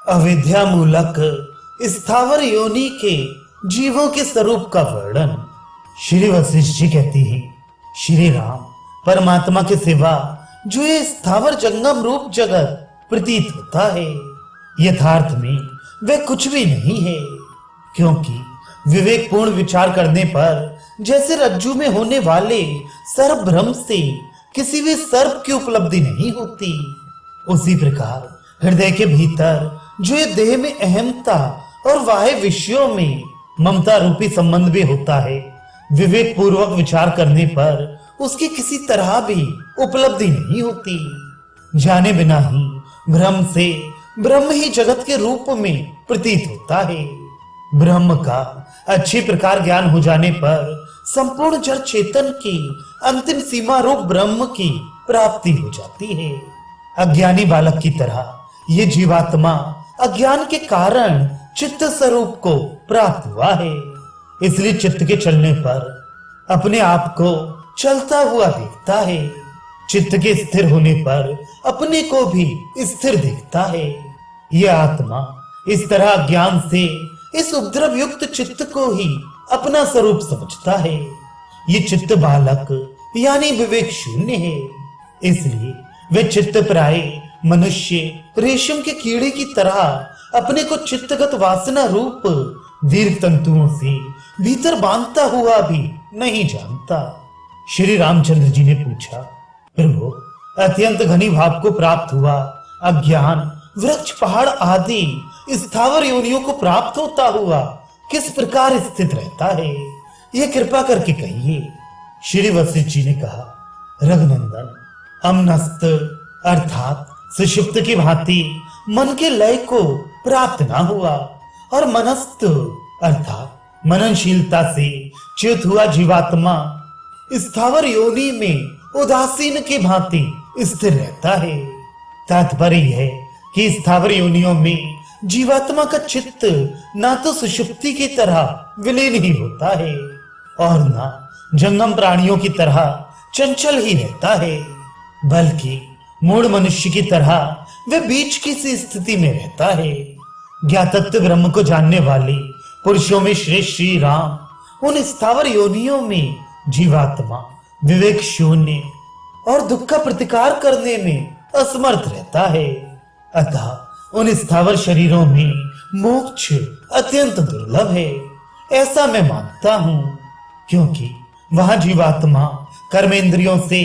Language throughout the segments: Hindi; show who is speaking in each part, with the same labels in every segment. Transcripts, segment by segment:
Speaker 1: अविद्या मूलक स्थावर योनि के जीवों के स्वरूप का वर्णन। श्री वशिष्ठ जी कहती है, श्री राम परमात्मा के सिवा जो ये स्थावर जंगम रूप जगत प्रतीत होता है, यथार्थ में वह कुछ भी नहीं है, क्योंकि विवेकपूर्ण विचार करने पर जैसे रज्जु में होने वाले सर्प भ्रम से किसी भी सर्प की उपलब्धि नहीं होती, उसी प्रकार हृदय के भीतर जो ये देह में अहमता और वाह्य विषयों में ममता रूपी संबंध भी होता है, विवेक पूर्वक विचार करने पर उसकी किसी तरह भी उपलब्धि नहीं होती। जाने बिना ही भ्रम से ब्रह्म ही जगत के रूप में प्रतीत होता है। ब्रह्म का अच्छी प्रकार ज्ञान हो जाने पर संपूर्ण जड़ चेतन की अंतिम सीमा रूप ब्रह्म की प्राप्ति हो जाती है। अज्ञानी बालक की तरह ये जीवात्मा अज्ञान के कारण चित्त स्वरूप को प्राप्त हुआ है, इसलिए चित्त के चलने पर अपने आप को चलता हुआ देखता है। चित्त के स्थिर होने पर अपने को भी स्थिर देखता है। यह आत्मा इस तरह अज्ञान से इस उपद्रव युक्त चित्त को ही अपना स्वरूप समझता है। ये चित्त बालक यानी विवेक शून्य है, इसलिए वे चित्त प्राय मनुष्य रेशम के कीड़े की तरह अपने को चित्तगत वासना रूप दीर्घ तंतुओं से भीतर बांधता हुआ भी नहीं जानता। श्री रामचंद्र जी ने पूछा, प्रभु अत्यंत घनी भाव को प्राप्त हुआ अज्ञान वृक्ष पहाड़ आदि स्थावर योनियों को प्राप्त होता हुआ किस प्रकार स्थित रहता है, यह कृपा करके कहिए। श्री वशिष्ठ जी ने कहा, रघुनंदन अमनस्त अर्थात सुषुप्त की भांति मन के लय को प्राप्त ना हुआ और मनस्त अर्थात मननशीलता से च्युत हुआ जीवात्मा स्थावर योनि में उदासीन की भांति स्थिर रहता है। तात्पर्य है कि स्थावर योनियों में जीवात्मा का चित्त ना तो सुषुप्ति की तरह विलीन ही होता है और ना जंगम प्राणियों की तरह चंचल ही रहता है, बल्कि मूढ़ मनुष्य की तरह वह बीच की सी स्थिति में रहता है। ज्ञातत्व ब्रह्म को जानने वाले पुरुषों में श्रेष्ठ श्री राम उन स्थावर योनियों में जीवात्मा विवेक शून्य और दुख का प्रतिकार करने में असमर्थ रहता है। अतः उन स्थावर शरीरों में मोक्ष अत्यंत दुर्लभ है, ऐसा मैं मानता हूं, क्योंकि वहां जीवात्मा कर्मेंद्रियों से,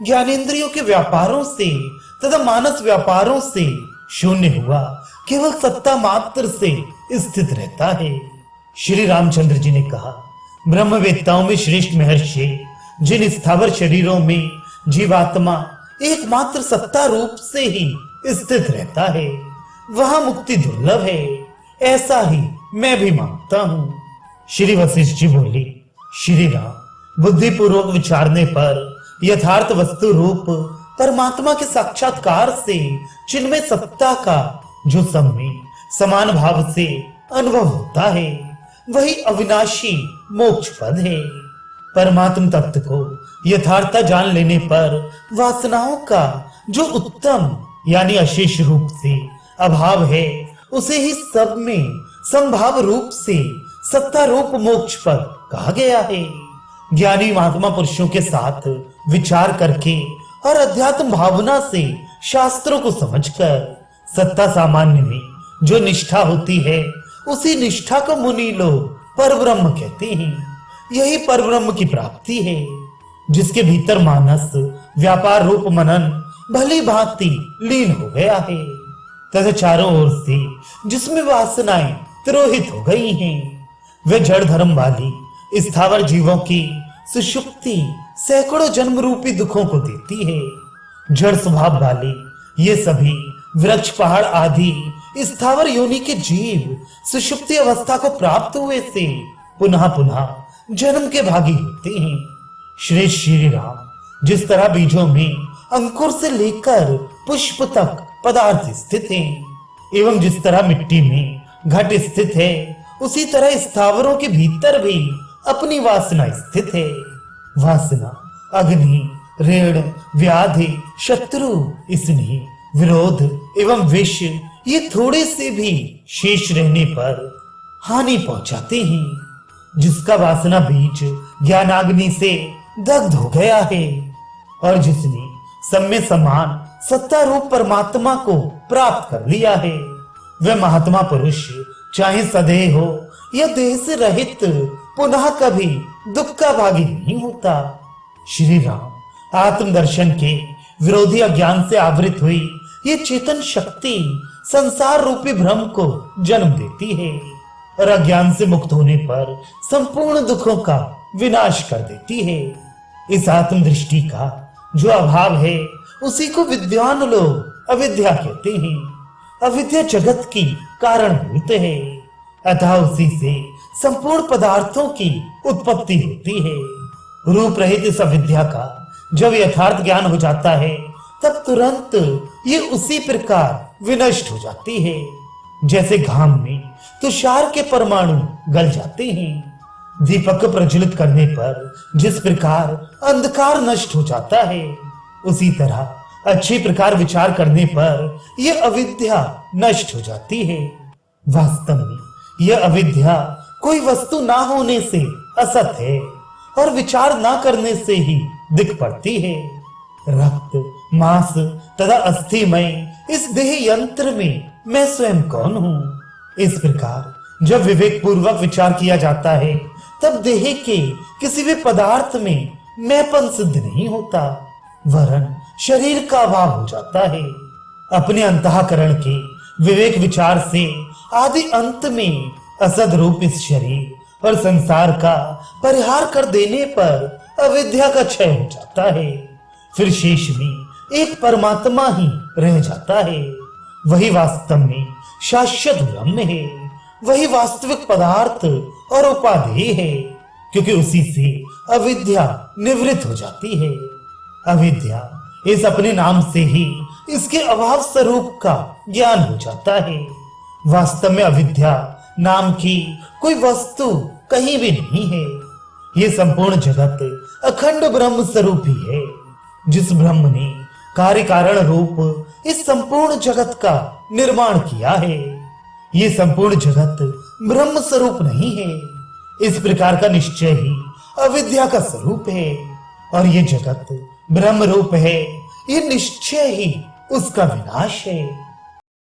Speaker 1: ज्ञानेंद्रियों के व्यापारों से तथा मानस व्यापारों से शून्य हुआ केवल सत्ता मात्र से स्थित रहता है। श्री रामचंद्र जी ने कहा, ब्रह्मवेत्ताओं में श्रेष्ठ महर्षि जिन स्थावर शरीरों में जीवात्मा एकमात्र सत्ता रूप से ही स्थित रहता है, वहां मुक्ति दुर्लभ है, ऐसा ही मैं भी मानता हूं। श्री वशिष्ठ जी बोले, श्री राम बुद्धि पूर्वक विचारने पर यथार्थ वस्तु रूप परमात्मा के साक्षात्कार से चिन्मय सत्ता का जो सब में समान भाव से अनुभव होता है, वही अविनाशी मोक्ष पद है। परमात्म तत्व को यथार्थता जान लेने पर वासनाओं का जो उत्तम यानी अशेष रूप से अभाव है, उसे ही सब में संभाव रूप से सत्ता रूप मोक्ष पद कहा गया है। ज्ञानी महात्मा पुरुषों के साथ विचार करके और अध्यात्म भावना से शास्त्रों को समझकर सत्ता सामान्य में जो निष्ठा होती है, उसी निष्ठा को मुनि लोग परब्रह्म कहते हैं। यही परब्रह्म की प्राप्ति है, जिसके भीतर मानस व्यापार रूप मनन भली भांति लीन हो गया है तथा चारों ओर से जिसमें वासनाएं तिरोहित हो गई हैं, वे जड़ धर्म वाली स्थावर जीवों की सुषुप्ति सैकड़ों जन्म रूपी दुखों को देती है। जड़ स्वभाव वाले ये सभी वृक्ष पहाड़ आदि स्थावर योनि के जीव सुषुप्ति अवस्था को प्राप्त हुए से पुनः पुनः जन्म के भागी होते हैं। श्रेष्ठ श्री राम जिस तरह बीजों में अंकुर से लेकर पुष्प तक पदार्थ स्थित हैं, एवं जिस तरह मिट्टी में घट स्थित है, उसी तरह स्थावरों के भीतर भी अपनी वासना स्थित है। वासना अग्नि, ऋण, व्याधि, शत्रु, स्नेह, विरोध, एवं विष ये थोड़े से भी शेष रहने पर हानि पहुंचाते हैं। जिसका वासना बीज ज्ञानाग्नि से दग्ध हो गया है और जिसने सम्य समान सत्ता रूप परमात्मा को प्राप्त कर लिया है, वह महात्मा पुरुष चाहे सदैव हो या देह से रहित पुनः कभी दुख का भागी नहीं होता। श्री राम आत्मदर्शन के विरोधी अज्ञान से आवृत हुई ये चेतन शक्ति संसार रूपी भ्रम को जन्म देती है और अज्ञान से मुक्त होने पर संपूर्ण दुखों का विनाश कर देती है। इस आत्मदृष्टि का जो अभाव है उसी को विद्वान लोग अविद्या कहते हैं। अविद्या जगत की कारणभूत है, अतः उसी से संपूर्ण पदार्थों की उत्पत्ति होती है। रूप रहित इस अविद्या का जब यथार्थ ज्ञान हो जाता है तब तुरंत ये उसी प्रकार विनष्ट हो जाती है जैसे घाम में तुषार के परमाणु गल जाते हैं। दीपक प्रज्वलित करने पर जिस प्रकार अंधकार नष्ट हो जाता है, उसी तरह अच्छी प्रकार विचार करने पर यह अविद्या नष्ट हो जाती है। वास्तव में यह अविद्या कोई वस्तु ना होने से असत है और विचार ना करने से ही दिख पड़ती है। रक्त मांस तथा अस्थिमय इस देह यंत्र में मैं स्वयं कौन हूँ? इस प्रकार जब विवेक पूर्वक विचार किया जाता है तब देह के किसी भी पदार्थ में मैंपन सिद्ध नहीं होता, वरन शरीर का अभाव हो जाता है। अपने अंतःकरण के विवेक विचार से आदि अंत में असद रूप इस शरीर और संसार का परिहार कर देने पर अविद्या का क्षय हो जाता है। फिर शेष में एक परमात्मा ही रह जाता है। वही वास्तव में शाश्वत ब्रह्म है, वही वास्तविक पदार्थ और उपाधेय है, क्योंकि उसी से अविद्या निवृत्त हो जाती है। अविद्या इस अपने नाम से ही इसके अभाव स्वरूप का ज्ञान हो जाता है। वास्तव में अविद्या नाम की कोई वस्तु कहीं भी नहीं है। ये संपूर्ण जगत अखंड ब्रह्म स्वरूप ही है। जिस ब्रह्म ने कार्य कारण रूप इस संपूर्ण जगत का निर्माण किया है, ये संपूर्ण जगत ब्रह्म स्वरूप नहीं है। इस प्रकार का निश्चय ही अविद्या का स्वरूप है और ये जगत ब्रह्म रूप है। ये निश्चय ही उसका विनाश है।